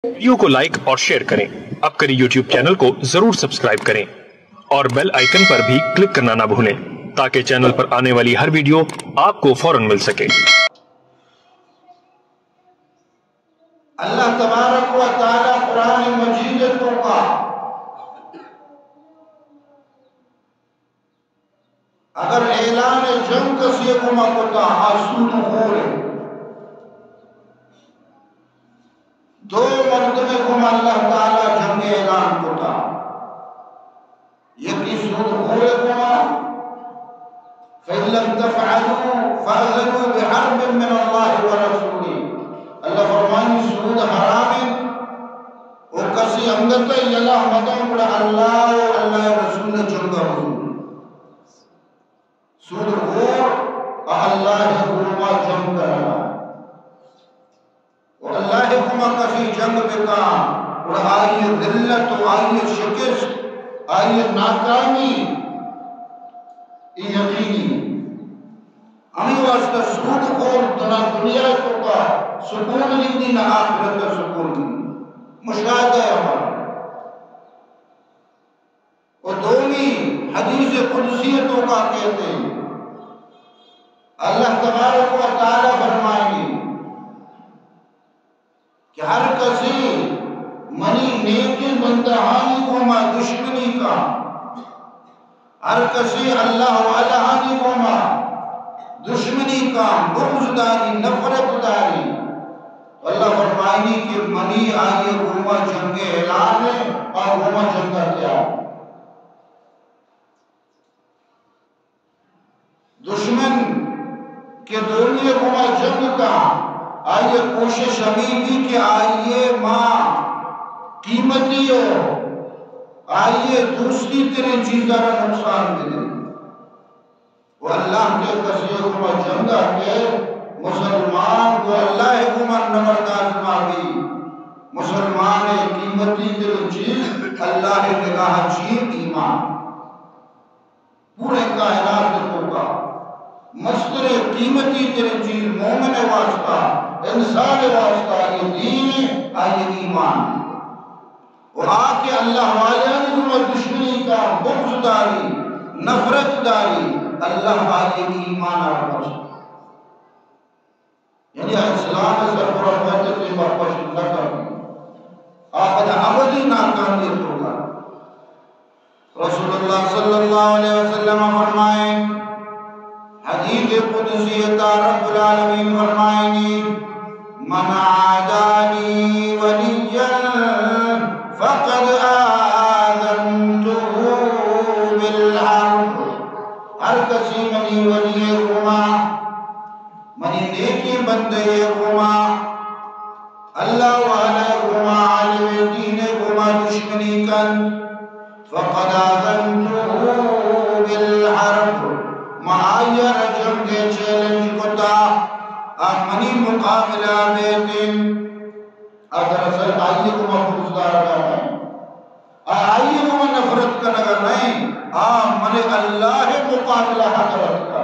Video को like और share करें। अब करें यूट्यूब चैनल को जरूर सब्सक्राइब करें और बेल आइकन पर भी क्लिक करना ना भूलें ताकि चैनल पर आने वाली हर वीडियो आपको फौरन मिल सके। अल्लाह तबारक व तआला कुरान मजीद को का अगर ऐलान जंग कसी को मकोता आसूद होरे दो मर्तबे को अल्लाह ताला जंग ऐलान कोता यकी सूद होरे को फइल्लम तफअलू फअज़नू बिहर्ब मिन अल्लाह व रसूली। अल्लाह फरमानी सूद हराम है और कसी अंगत यला मदम पर अल्लाह और अल्लाह रसूल जंग सूद हो अल्लाह हुमा जंग करना और अल्लाह हुमा कसी जंग बेका और आई जिल्लत आई शिकस्त आई नाकामी यकीनी हमें वास्ता सूद खोर दुनिया को का सुकून नहीं ना आखिरत का सुकून मुशाहिदा है हमारा। और दोमी हदीस कुदसियतों का कहते हैं अल्लाह तबारक व तआला फरमाएंगे कि हर कसी मनी नेकी बंदहानी को मा दुश्मनी का हर कसी अल्लाह वाला हानि को मा दुश्मनी का बुग़्ज़दारी नफरतदारी अल्लाह फरमाएंगे कि मनी आइए गुमा जंगे ऐलान है और गुमा जंगा क्या दुश्मन के दोनों गुमा जंग का आइए कोशिश अभी भी कि आइए माँ कीमती हो आइए दूसरी तेरे चीज़ा का नुकसान मिले वो अल्लाह के कसीर गुमा जंगा के मुसलमान को अल्लाह गुमा नमरदार मांगी मुसलमान कीमती तेरे चीज अल्लाह निगाह चीज ईमान पूरे कायनात होगा मस्तर कीमती तेरे चीज मोमिन वास्ता इंसान वास्ता ये दीन आये ईमान और आके अल्लाह वाले ने दुश्मनी का बुग़्ज़दारी नफरतदारी अल्लाह आये ईमान और यानी इस्लाम सरबराह होते थे वापस न कर आपदा अबदी नाकामियत होगा। रसूलुल्लाह सल्लल्लाहु अलैहि वसल्लम फरमाए हदीस कुदसी रब्बुल आलमीन फरमाएंगे मन आदानी वलियन फक़द आज़नतुहु बिल हर्ब। हर कसी मनी वली गुमा मनी नेकी बंदे गुमा अल्लाह वाला गुमा आलिम दीन गुमा दुश्मनी कन फक़द आज़नतुहु बिल हर्ब माया रजम के चैलेंज को ता मनी मुकाबला बेतिन अगर असल आइए को मफरूज़दार करना आइए को नफरत करना नहीं मने अल्लाह मुकाबला हक़रत का